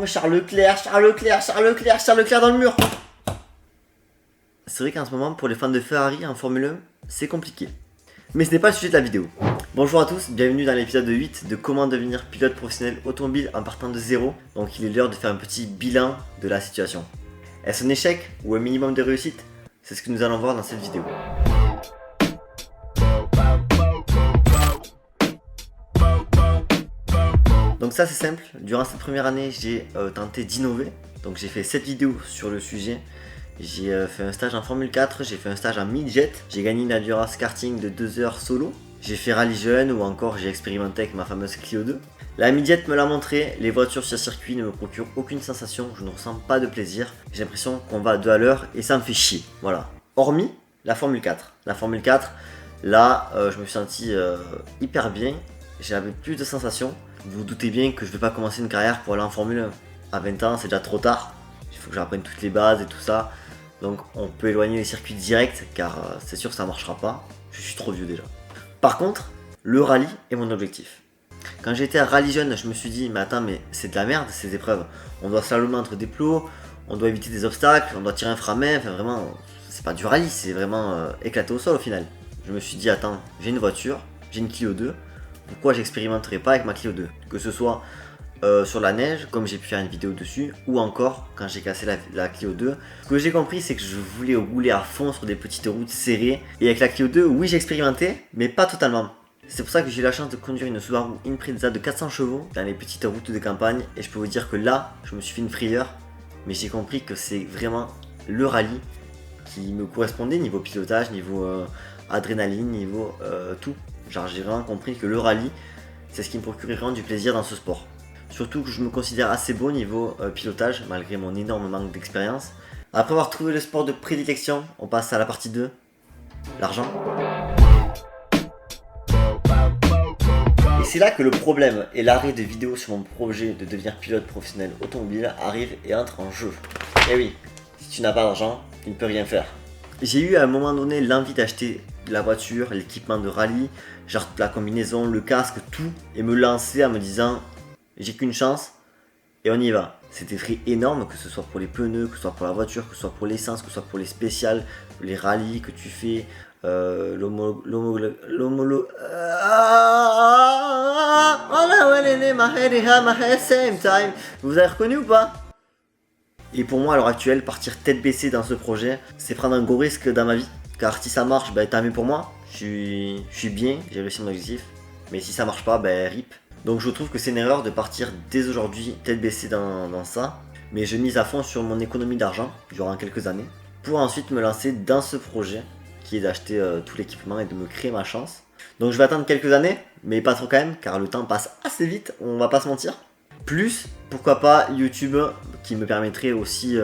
Charles Leclerc, Charles Leclerc, Charles Leclerc, Charles Leclerc dans le mur. C'est vrai qu'en ce moment, pour les fans de Ferrari en Formule 1, c'est compliqué. Mais ce n'est pas le sujet de la vidéo. Bonjour à tous, bienvenue dans l'épisode 8 de comment devenir pilote professionnel automobile en partant de zéro. Donc il est l'heure de faire un petit bilan de la situation. Est-ce un échec ou un minimum de réussite? C'est ce que nous allons voir dans cette vidéo. Donc ça c'est simple, durant cette première année j'ai tenté d'innover. Donc j'ai fait 7 vidéos sur le sujet. J'ai fait un stage en Formule 4, j'ai fait un stage en mid-jet, j'ai gagné une Endurance karting de 2 heures solo, j'ai fait rallye jeune ou encore j'ai expérimenté avec ma fameuse Clio 2. La mid-jet me l'a montré, les voitures sur circuit ne me procurent aucune sensation, je ne ressens pas de plaisir, j'ai l'impression qu'on va à 2 à l'heure et ça me fait chier, voilà. Hormis la Formule 4. La Formule 4, là je me suis senti hyper bien, j'avais plus de sensations. Vous vous doutez bien que je ne vais pas commencer une carrière pour aller en Formule 1. À 20 ans c'est déjà trop tard, il faut que j'apprenne toutes les bases et tout ça. Donc on peut éloigner les circuits directs car c'est sûr que ça ne marchera pas, je suis trop vieux déjà. Par contre, le rallye est mon objectif. Quand j'étais à rallye jeune, je me suis dit mais attends mais c'est de la merde ces épreuves. On doit slalomer entre des plots, on doit éviter des obstacles, on doit tirer un frein-main, enfin vraiment c'est pas du rallye, c'est vraiment éclaté au sol au final. Je me suis dit attends, j'ai une voiture, j'ai une Clio 2, pourquoi j'expérimenterai pas avec ma Clio 2? Que ce soit sur la neige, comme j'ai pu faire une vidéo dessus, ou encore quand j'ai cassé la Clio 2. Ce que j'ai compris, c'est que je voulais rouler à fond sur des petites routes serrées. Et avec la Clio 2, oui, j'ai expérimenté, mais pas totalement. C'est pour ça que j'ai eu la chance de conduire une Subaru Impreza de 400 chevaux dans les petites routes de campagne. Et je peux vous dire que là, je me suis fait une frayeur, mais j'ai compris que c'est vraiment le rallye qui me correspondait niveau pilotage, niveau adrénaline, niveau tout. Genre j'ai vraiment compris que le rallye, c'est ce qui me procurait vraiment du plaisir dans ce sport. Surtout que je me considère assez bon niveau pilotage, malgré mon énorme manque d'expérience. Après avoir trouvé le sport de prédilection, on passe à la partie 2, l'argent. Et c'est là que le problème et l'arrêt de vidéos sur mon projet de devenir pilote professionnel automobile arrive et entre en jeu. Et oui, si tu n'as pas d'argent, tu ne peux rien faire. J'ai eu à un moment donné l'envie d'acheter la voiture, l'équipement de rallye, genre la combinaison, le casque, tout, et me lancer en me disant j'ai qu'une chance et on y va. C'est des frais énormes, que ce soit pour les pneus, que ce soit pour la voiture, que ce soit pour l'essence, que ce soit pour les spéciales, les rallyes que tu fais, Vous avez reconnu ou pas? Et pour moi à l'heure actuelle, partir tête baissée dans ce projet, c'est prendre un gros risque dans ma vie. Car si ça marche, bah, tant mieux pour moi, je suis bien, j'ai réussi mon objectif. Mais si ça marche pas, bah, rip. Donc je trouve que c'est une erreur de partir dès aujourd'hui tête baissée dans ça. Mais je mise à fond sur mon économie d'argent durant quelques années pour ensuite me lancer dans ce projet qui est d'acheter tout l'équipement et de me créer ma chance. Donc je vais attendre quelques années, mais pas trop quand même, car le temps passe assez vite, on va pas se mentir. Plus, pourquoi pas YouTube qui me permettrait aussi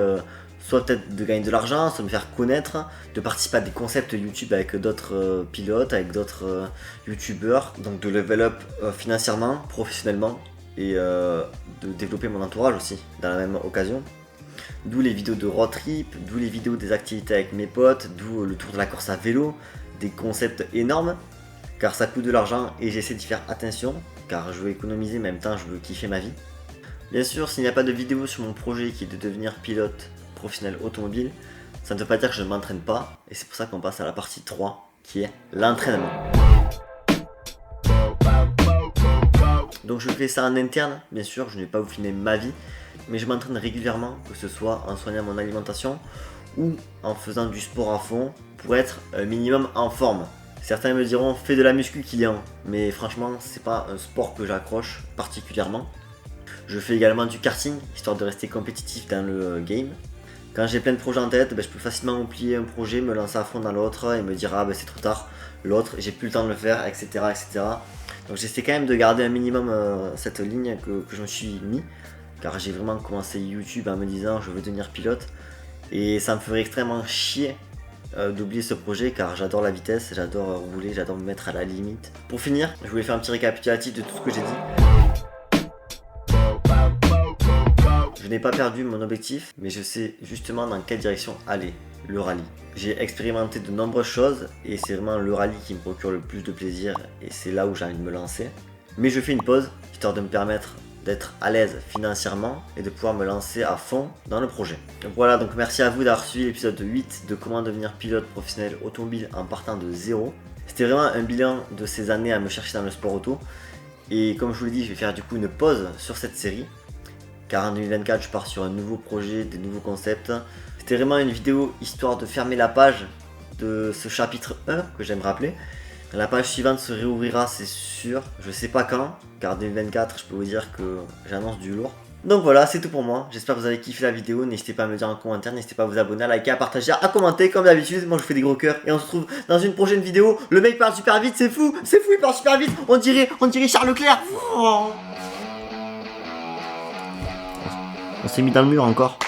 soit peut-être de gagner de l'argent, soit de me faire connaître, de participer à des concepts YouTube avec d'autres pilotes, avec d'autres YouTubeurs, donc de level up financièrement, professionnellement et de développer mon entourage aussi dans la même occasion. D'où les vidéos de road trip, d'où les vidéos des activités avec mes potes, d'où le tour de la course à vélo, des concepts énormes car ça coûte de l'argent et j'essaie d'y faire attention car je veux économiser, en même temps je veux kiffer ma vie. Bien sûr, s'il n'y a pas de vidéo sur mon projet qui est de devenir pilote professionnel automobile, ça ne veut pas dire que je ne m'entraîne pas et c'est pour ça qu'on passe à la partie 3 qui est l'entraînement. Donc je fais ça en interne, bien sûr, je ne vais pas vous filmer ma vie, mais je m'entraîne régulièrement, que ce soit en soignant mon alimentation ou en faisant du sport à fond pour être un minimum en forme. Certains me diront fais de la muscu Kylian, mais franchement c'est pas un sport que j'accroche particulièrement. Je fais également du karting, histoire de rester compétitif dans le game. Quand j'ai plein de projets en tête, je peux facilement oublier un projet, me lancer à fond dans l'autre et me dire ah c'est trop tard, l'autre j'ai plus le temps de le faire, etc. etc. Donc j'essaie quand même de garder un minimum cette ligne que je me suis mis, car j'ai vraiment commencé YouTube en me disant je veux devenir pilote et ça me ferait extrêmement chier d'oublier ce projet car j'adore la vitesse, j'adore rouler, j'adore me mettre à la limite. Pour finir, je voulais faire un petit récapitulatif de tout ce que j'ai dit. Je n'ai pas perdu mon objectif, mais je sais justement dans quelle direction aller, le rallye. J'ai expérimenté de nombreuses choses et c'est vraiment le rallye qui me procure le plus de plaisir et c'est là où j'ai envie de me lancer. Mais je fais une pause, histoire de me permettre d'être à l'aise financièrement et de pouvoir me lancer à fond dans le projet. Donc voilà, donc merci à vous d'avoir suivi l'épisode 8 de comment devenir pilote professionnel automobile en partant de zéro. C'était vraiment un bilan de ces années à me chercher dans le sport auto. Et comme je vous l'ai dit, je vais faire du coup une pause sur cette série. Car en 2024, je pars sur un nouveau projet, des nouveaux concepts. C'était vraiment une vidéo histoire de fermer la page de ce chapitre 1 que j'aime rappeler. La page suivante se réouvrira, c'est sûr. Je sais pas quand, car 2024, je peux vous dire que j'annonce du lourd. Donc voilà, c'est tout pour moi. J'espère que vous avez kiffé la vidéo. N'hésitez pas à me dire en commentaire, n'hésitez pas à vous abonner, à liker, à partager, à commenter comme d'habitude. Moi je vous fais des gros cœurs et on se retrouve dans une prochaine vidéo. Le mec parle super vite, c'est fou, il parle super vite. On dirait Charles Leclerc. On s'est mis dans le mur encore.